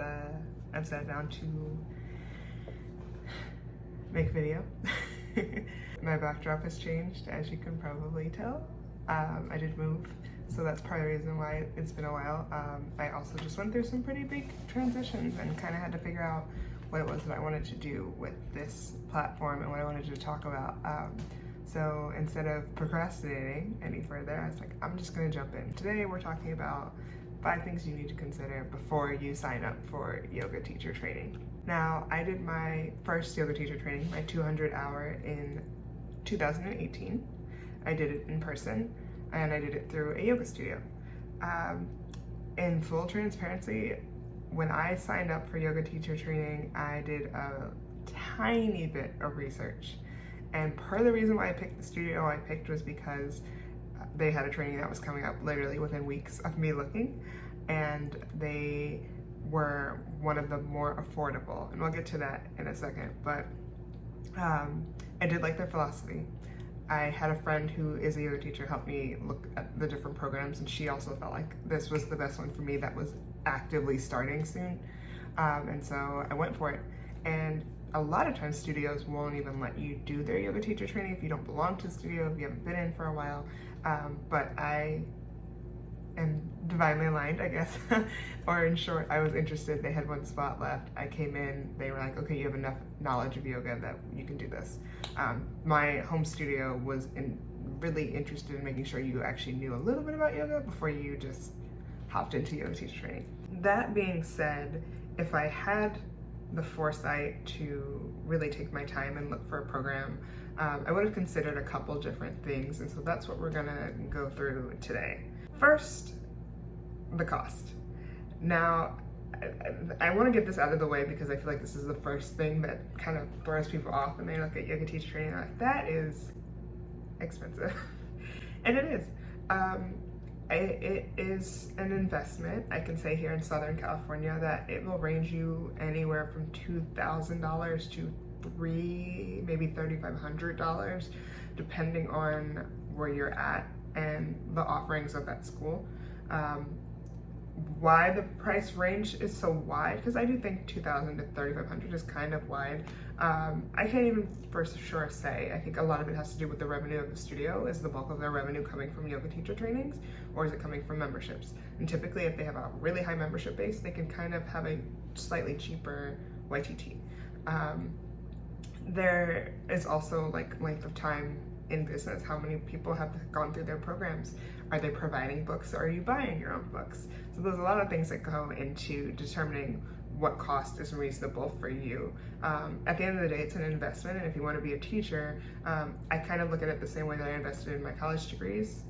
I've sat down to make a video. My backdrop has changed, as you can probably tell. I did move, so that's part of the reason why it's been a while. I also just went through some pretty big transitions and kind of had to figure out what it was that I wanted to do with this platform and what I wanted to talk about. So instead of procrastinating any further, I was like, I'm just gonna jump in. Today we're talking about 5 things you need to consider before you sign up for yoga teacher training. Now, I did my first yoga teacher training, my 200-hour in 2018. I did it in person, and I did it through a yoga studio. In full transparency, when I signed up for yoga teacher training, I did a tiny bit of research. And part of the reason why I picked the studio I picked was because they had a training that was coming up literally within weeks of me looking, and they were one of the more affordable, and we'll get to that in a second. But I did like their philosophy. I had a friend who is a yoga teacher help me look at the different programs, and she also felt like this was the best one for me that was actively starting soon. And so I went for it. And a lot of times studios won't even let you do their yoga teacher training if you don't belong to the studio, if you haven't been in for a while. But I am divinely aligned, I guess. Or in short, I was interested. They had one spot left. I came in, they were like, okay, you have enough knowledge of yoga that you can do this. My home studio was really interested in making sure you actually knew a little bit about yoga before you just hopped into yoga teacher training. That being said, if I had the foresight to really take my time and look for a program, I would have considered a couple different things, and so that's what we're gonna go through today. First, the cost. Now, I want to get this out of the way because I feel like this is the first thing that kind of throws people off when they look at yoga teacher training. Like, that is expensive. And it is. It is an investment. I can say here in Southern California that it will range you anywhere from $2,000 to maybe $3,500, depending on where you're at and the offerings of that school. Why the price range is so wide, because I do think $2,000 to $3,500 is kind of wide. I can't even for sure say. I think a lot of it has to do with the revenue of the studio. Is the bulk of their revenue coming from yoga teacher trainings, or is it coming from memberships? And typically, if they have a really high membership base, they can kind of have a slightly cheaper YTT. There is also like length of time in business. How many people have gone through their programs? Are they providing books, or are you buying your own books? So there's a lot of things that go into determining what cost is reasonable for you. At the end of the day, it's an investment, and if you want to be a teacher, I kind of look at it the same way that I invested in my college degrees.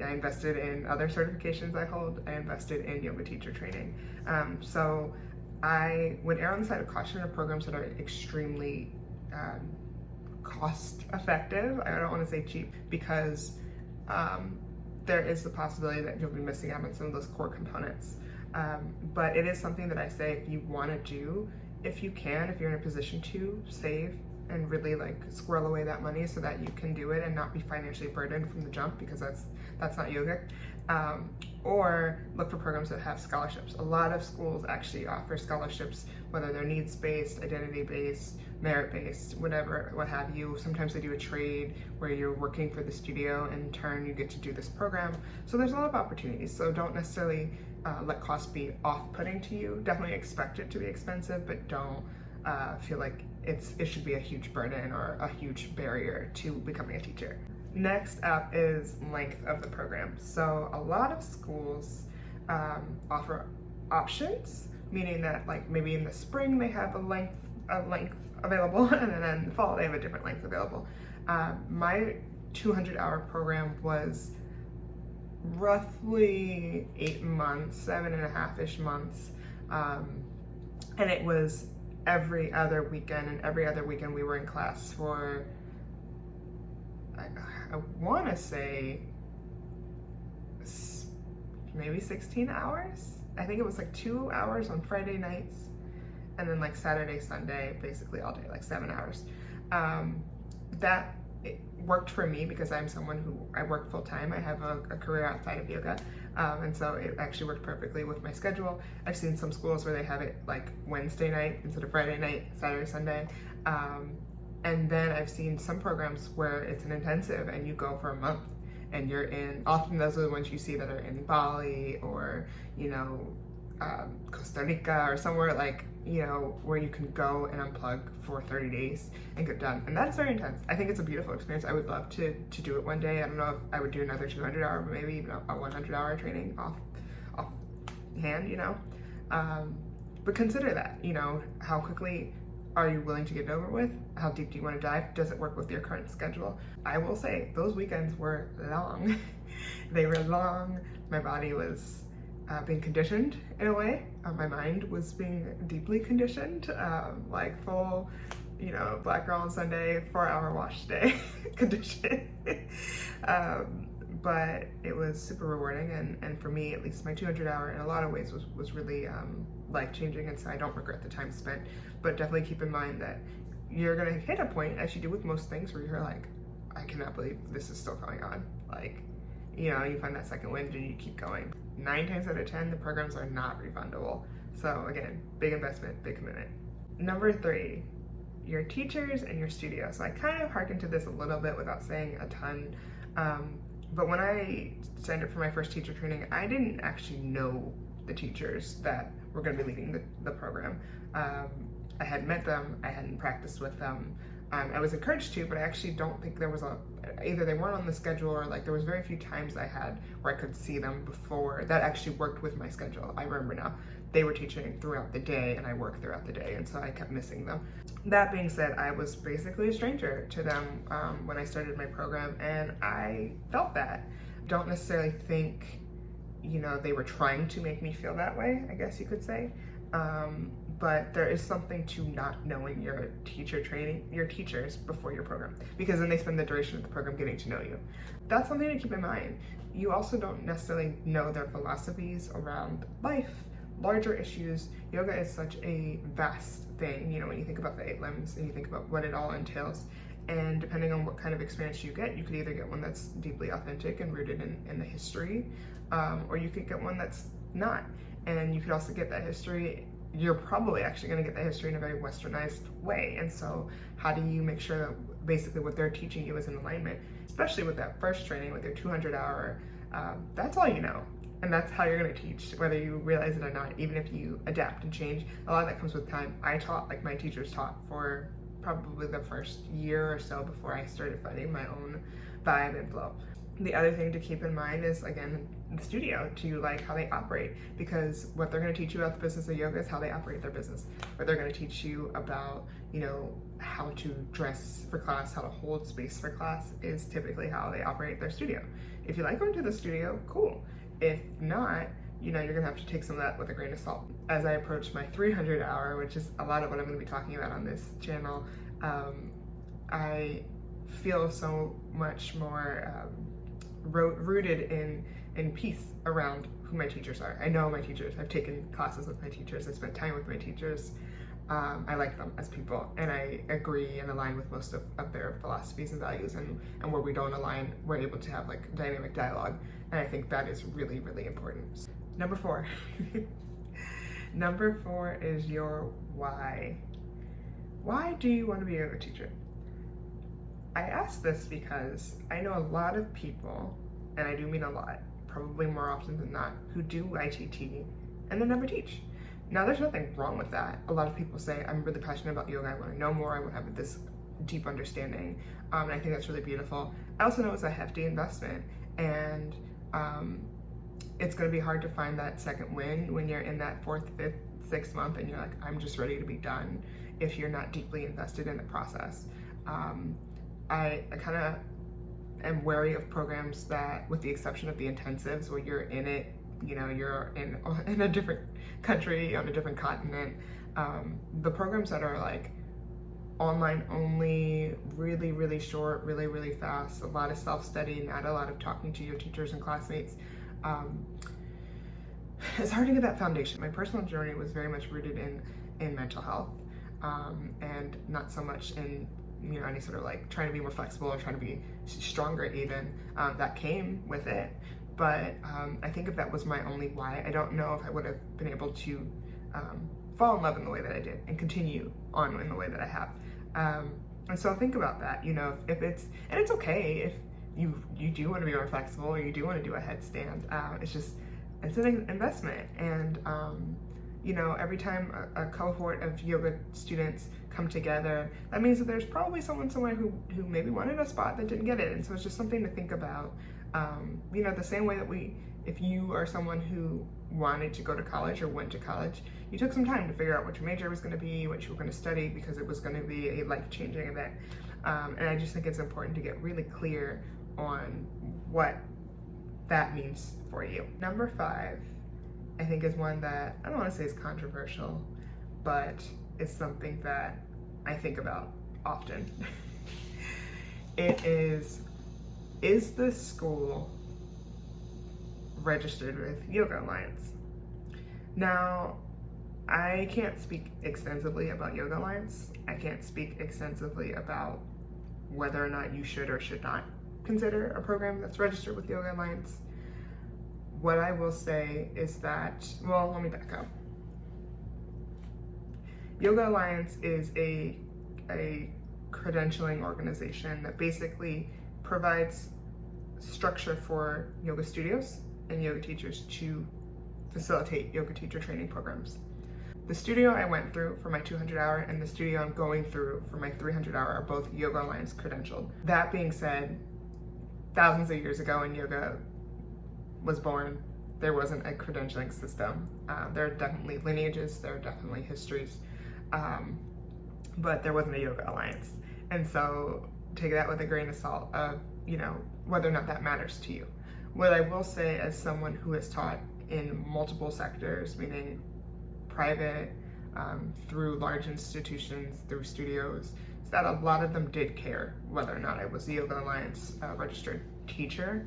I invested in other certifications I hold. I invested in yoga teacher training. So I would err on the side of caution of programs that are extremely cost effective. I don't want to say cheap, because there is the possibility that you'll be missing out on some of those core components. But it is something that I say, if you want to do, if you can, if you're in a position to save and really like squirrel away that money so that you can do it and not be financially burdened from the jump, because that's not yoga. Or look for programs that have scholarships. A lot of schools actually offer scholarships, whether they're needs-based, identity-based, merit-based, whatever, what have you. Sometimes they do a trade where you're working for the studio, and in turn you get to do this program. So there's a lot of opportunities. So don't necessarily let cost be off-putting to you. Definitely expect it to be expensive, but don't feel like it should be a huge burden or a huge barrier to becoming a teacher. Next up is length of the program. So a lot of schools offer options, meaning that like maybe in the spring they have a length available, and then in the fall they have a different length available. My 200-hour program was roughly 8 months, 7.5-ish months, and it was every other weekend, and every other weekend we were in class for, I want to say maybe 16 hours. I think it was like 2 hours on Friday nights, and then like Saturday, Sunday, basically all day, like 7 hours. That it worked for me because I'm someone who, I work full-time. I have a career outside of yoga, and so it actually worked perfectly with my schedule. I've seen some schools where they have it like Wednesday night instead of Friday night, Saturday, Sunday, and then I've seen some programs where it's an intensive and you go for a month and you're in, often those are the ones you see that are in Bali or, you know, Costa Rica or somewhere like, you know, where you can go and unplug for 30 days and get done. And that's very intense. I think it's a beautiful experience. I would love to do it one day. I don't know if I would do another 200-hour, but maybe even a 100-hour training off hand, you know. But consider that, you know, how quickly are you willing to get it over with? How deep do you want to dive? Does it work with your current schedule? I will say those weekends were long. They were long. My body was being conditioned in a way. My mind was being deeply conditioned, like full, you know, black girl on Sunday, 4-hour wash day condition. But it was super rewarding, and for me, at least my 200-hour in a lot of ways was really life-changing, and so I don't regret the time spent. But definitely keep in mind that you're gonna hit a point, as you do with most things, where you're like, I cannot believe this is still going on. Like, you know, you find that second wind and you keep going. 9 times out of 10, the programs are not refundable. So again, big investment, big commitment. Number 3, your teachers and your studio. So I kind of hearkened to this a little bit without saying a ton. But when I signed up for my first teacher training, I didn't actually know the teachers that were going to be leading the program. I had met them, I hadn't practiced with them. I was encouraged to, but I actually don't think there was either they weren't on the schedule or like there was very few times I had where I could see them before that actually worked with my schedule. I remember now, they were teaching throughout the day and I worked throughout the day, and so I kept missing them. That being said, I was basically a stranger to them when I started my program, and I felt that. Don't necessarily think, you know, they were trying to make me feel that way, I guess you could say. But there is something to not knowing your teachers before your program, because then they spend the duration of the program getting to know you. That's something to keep in mind. You also don't necessarily know their philosophies around life, larger issues. Yoga is such a vast thing, you know, when you think about the 8 limbs and you think about what it all entails. And depending on what kind of experience you could either get one that's deeply authentic and rooted in the history, or you could get one that's not. And you could also get that history, you're probably actually going to get that history in a very westernized way. And so how do you make sure that basically what they're teaching you is in alignment, especially with that first training, with your 200-hour, that's all you know. And that's how you're going to teach, whether you realize it or not, even if you adapt and change. A lot of that comes with time. I taught, like my teachers taught for probably the first year or so before I started finding my own vibe and flow. The other thing to keep in mind is, again, the studio, to like how they operate, because what they're going to teach you about the business of yoga is how they operate their business. What they're going to teach you about, you know, how to dress for class, how to hold space for class is typically how they operate their studio. If you like going to the studio, cool. If not, you know, you're going to have to take some of that with a grain of salt. As I approach my 300-hour, which is a lot of what I'm going to be talking about on this channel, I feel so much more rooted in peace around who my teachers are. I know my teachers. I've taken classes with my teachers. I spent time with my teachers. I like them as people, and I agree and align with most of their philosophies and values, and where we don't align, we're able to have like dynamic dialogue, and I think that is really, really important. Number 4. Number 4 is your why. Why do you want to be a yoga teacher? I ask this because I know a lot of people, and I do mean a lot, probably more often than not, who do ITT and then never teach. Now, there's nothing wrong with that. A lot of people say, I'm really passionate about yoga, I want to know more, I want to have this deep understanding, and I think that's really beautiful. I also know it's a hefty investment, and it's going to be hard to find that second wind when you're in that 4th, 5th, 6th month and you're like, I'm just ready to be done, if you're not deeply invested in the process. I kind of am wary of programs that, with the exception of the intensives, where you're in it, you know, you're in a different country, on a different continent. The programs that are like online only, really, really short, really, really fast, a lot of self-study, not a lot of talking to your teachers and classmates. It's hard to get that foundation. My personal journey was very much rooted in mental health, and not so much in you know, any sort of like trying to be more flexible or trying to be stronger even, that came with it. But I think if that was my only why, I don't know if I would have been able to fall in love in the way that I did and continue on in the way that I have. And so think about that, you know, if it's, and it's okay if you do want to be more flexible or you do want to do a headstand. It's an investment. And you know, every time a cohort of yoga students come together, that means that there's probably someone somewhere who maybe wanted a spot that didn't get it. And so it's just something to think about. You know, the same way that if you are someone who wanted to go to college or went to college, you took some time to figure out what your major was going to be, what you were going to study, because it was going to be a life-changing event. And I just think it's important to get really clear on what that means for you. Number 5, I think, is one that I don't want to say is controversial, but it's something that I think about often. It is the school registered with Yoga Alliance? Now, I can't speak extensively about Yoga Alliance. I can't speak extensively about whether or not you should or should not consider a program that's registered with Yoga Alliance. What I will say is that, well, let me back up. Yoga Alliance is a credentialing organization that basically provides structure for yoga studios and yoga teachers to facilitate yoga teacher training programs. The studio I went through for my 200-hour and the studio I'm going through for my 300-hour are both Yoga Alliance credentialed. That being said, thousands of years ago when yoga was born, there wasn't a credentialing system. There are definitely lineages, there are definitely histories, but there wasn't a Yoga Alliance. And so take that with a grain of salt of, you know, whether or not that matters to you. What I will say as someone who has taught in multiple sectors, meaning private, through large institutions, through studios, is that a lot of them did care whether or not I was a Yoga Alliance registered teacher.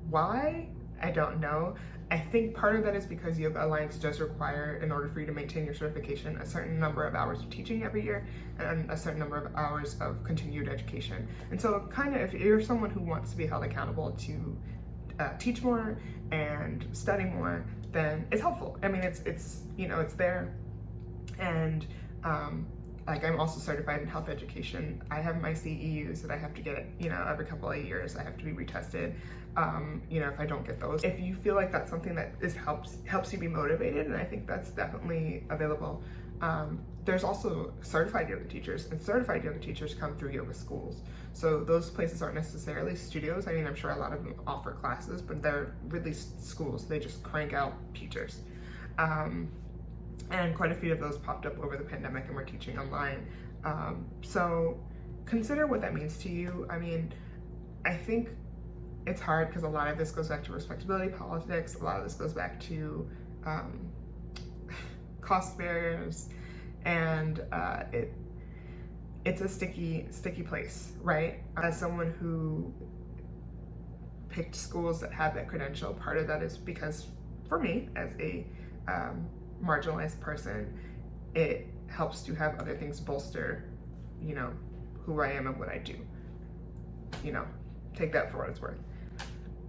Why? I don't know. I think part of that is because Yoga Alliance does require, in order for you to maintain your certification, a certain number of hours of teaching every year and a certain number of hours of continued education. And so kind of if you're someone who wants to be held accountable to teach more and study more, then it's helpful. I mean, it's you know, it's there. And like, I'm also certified in health education. I have my CEUs that I have to get, you know, every couple of years. I have to be retested, you know, if I don't get those. If you feel like that's something that helps you be motivated, and I think that's definitely available. There's also certified yoga teachers, and certified yoga teachers come through yoga schools. So those places aren't necessarily studios. I mean, I'm sure a lot of them offer classes, but they're really schools. They just crank out teachers. And quite a few of those popped up over the pandemic, and we're teaching online. So consider what that means to you. I mean, I think it's hard because a lot of this goes back to respectability politics. A lot of this goes back to cost barriers, and it's a sticky place, right? As someone who picked schools that have that credential, part of that is because, for me, as a marginalized person, it helps to have other things bolster, you know, who I am and what I do. You know, take that for what it's worth.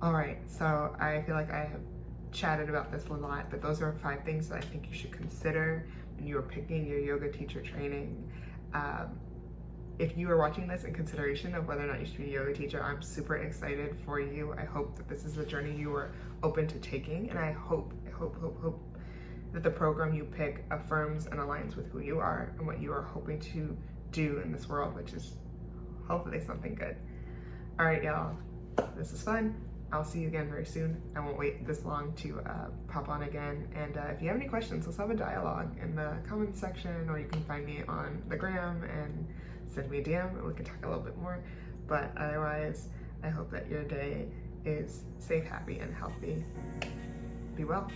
All right, so I feel like I have chatted about this a lot, but those are 5 things that I think you should consider when you are picking your yoga teacher training. If you are watching this in consideration of whether or not you should be a yoga teacher, I'm super excited for you. I hope that this is a journey you are open to taking, and I hope that the program you pick affirms and aligns with who you are and what you are hoping to do in this world, which is hopefully something good. All right, y'all, this is fun. I'll see you again very soon. I won't wait this long to pop on again. And if you have any questions, let's have a dialogue in the comments section, or you can find me on the gram and send me a DM and we can talk a little bit more. But otherwise, I hope that your day is safe, happy, and healthy. Be well.